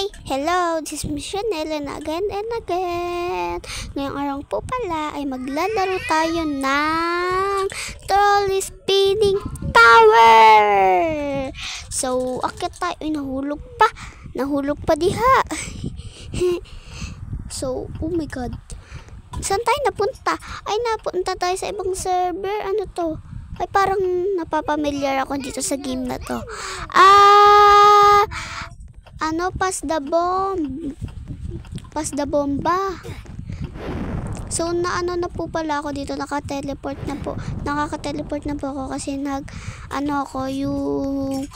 Hi! Hello! This is Miss Chanel and again and again. Ngayong araw po pala ay maglalaro tayo ng trolley spinning power! So, akit tayo. Ay, nahulog pa. Nahulog pa diha. So, oh my god. Saan tayo napunta? Ay, napunta tayo sa ibang server. Ano to? Ay, parang napapamilyar ako dito sa game na to. Pass the bomb. Pass the bomba. So, na po pala ako dito. Nakaka-teleport na po ako kasi ako yung,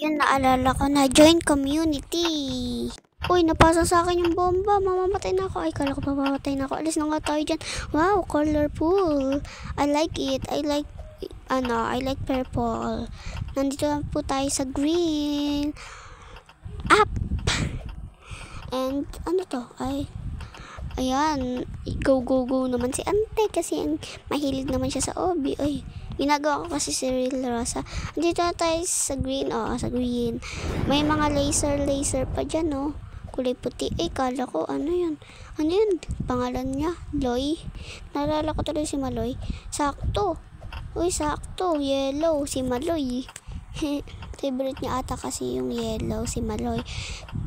yun, naalala ko na join community. Uy, napasa sa akin yung bomba. Mamamatay na ako. Ay, kala ko mamamatay na ako. Alis na nga tayo dyan. Wow, colorful. I like it. I like purple. Nandito lang po tayo sa green. Up! And, ayan. Go naman si Ante kasi mahilig naman siya sa obi. Ay, ginagawa ko kasi si Real Rosa. Dito na tayo sa green. Sa green. May mga laser pa dyan, kulay puti. Ay, kala ko, ano yun? Pangalan niya, Loy. Naalala ko tuloy si Maloy. Sakto. Uy, sakto. Yellow, si Maloy. Favorite niya ata kasi yung yellow, si Maloy.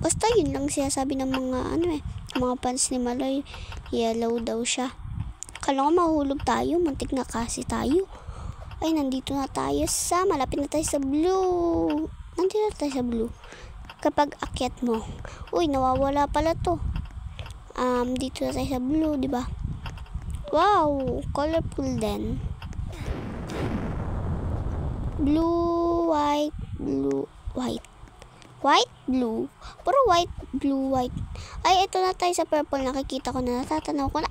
Basta yun lang siya sabi ng mga, mga fans ni Maloy. Yellow daw siya. Kala ko mahulog tayo. Muntik na kasi tayo. Ay, nandito na tayo malapit na tayo sa blue. Nandito na tayo sa blue. Kapag akyat mo, uy, nawawala pala to. Dito na tayo sa blue, di ba? Wow, colorful din. Blue, white, blue, white. White, blue. Puro white, blue, white. Ay, ito na tayo sa purple. Nakikita ko na, natatanaw ko na.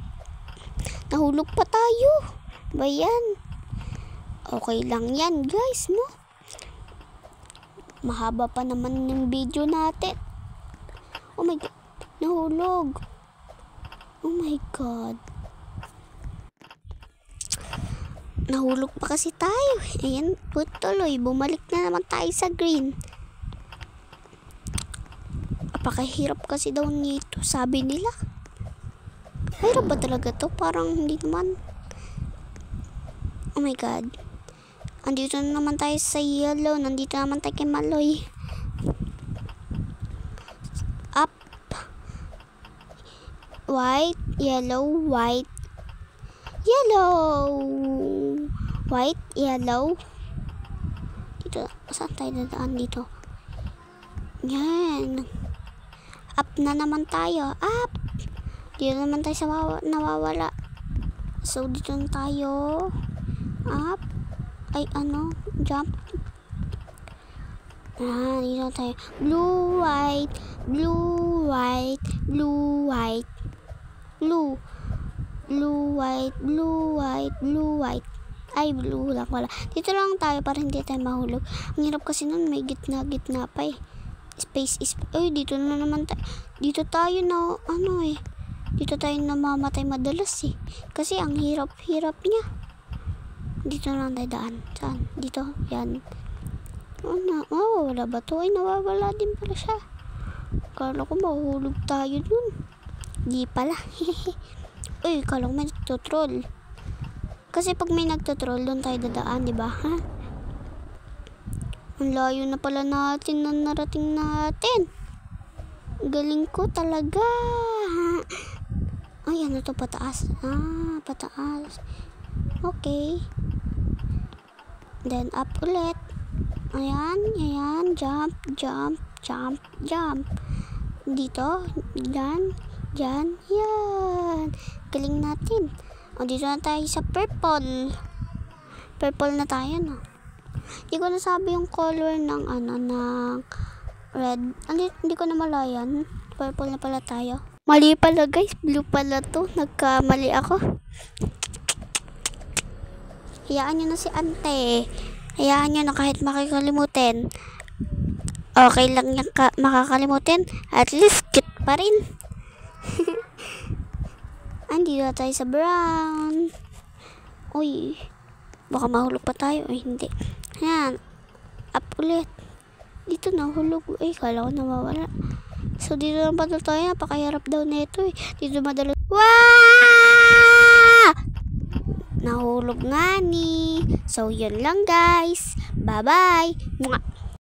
Nahulog pa tayo. Ba yan? Okay lang yan, guys, no? Mahaba pa naman yung video natin. Oh my god. Nahulog. Oh my god. Nahulog pa kasi tayo. Ayan, tuloy. Bumalik na naman tayo sa green. Apakahirap kasi daw nito, sabi nila. Hirap ba talaga to? Parang hindi naman. Oh my god. Andito na naman tayo sa yellow. Nandito naman tayo kay Maloy. Up. White, yellow, white. Yellow. White, yellow. Dito. Saan tayo dadaan dito? Yan. Up na naman tayo. Up. Dito naman tayo sa nawawala. So, dito na tayo. Up. Ay, jump. Dito na tayo. Blue, white. Blue, white. Blue, white. Blue. Blue, white, blue, white, blue, white. Ay, blue lang wala. Dito lang tayo para hindi tayo mahulog. Ang hirap kasi nun, may gitna pa eh. Space is... Ay, dito na naman tayo. Dito tayo na, Dito tayo namamatay madalas eh. Kasi ang hirap niya. Dito na lang tayo daan. Saan? Dito. Yan. Wala ba to? Ay, nawawala din pala siya. Kala ko mahulog tayo dun. Di pala. Uy, kala ko may nagtotroll. Kasi pag may nagtotroll, doon tayo dadaan, di ba? Ha? Ang layo na pala natin na narating natin. Galing ko talaga. Ay, ano to? Pataas. Pataas. Okay. Then, up ulit. Ayan. Jump. Dito. Diyan. Yan. Galing natin. Dito na tayo sa purple. Purple na tayo, no? Hindi ko nasabi yung color ng red. Hindi ko na malayan. Purple na pala tayo. Mali pala, guys. Blue pala to. Nagkamali ako. Hayaan nyo na si Ante. Hayaan nyo na kahit makakalimutin. Okay lang yung makakalimutin. At least cute pa rin. Andito tayo sa brown. Uy, baka mahulog pa tayo. Ay, hindi. Ayan. Up ulit. Dito nahulog. Ay, kala ko nawawala. So, dito lang pala tayo. Napakahirap daw na ito eh. Dito madalo. Wow! Nahulog nga ni. So, yun lang guys. Bye-bye. Mwah!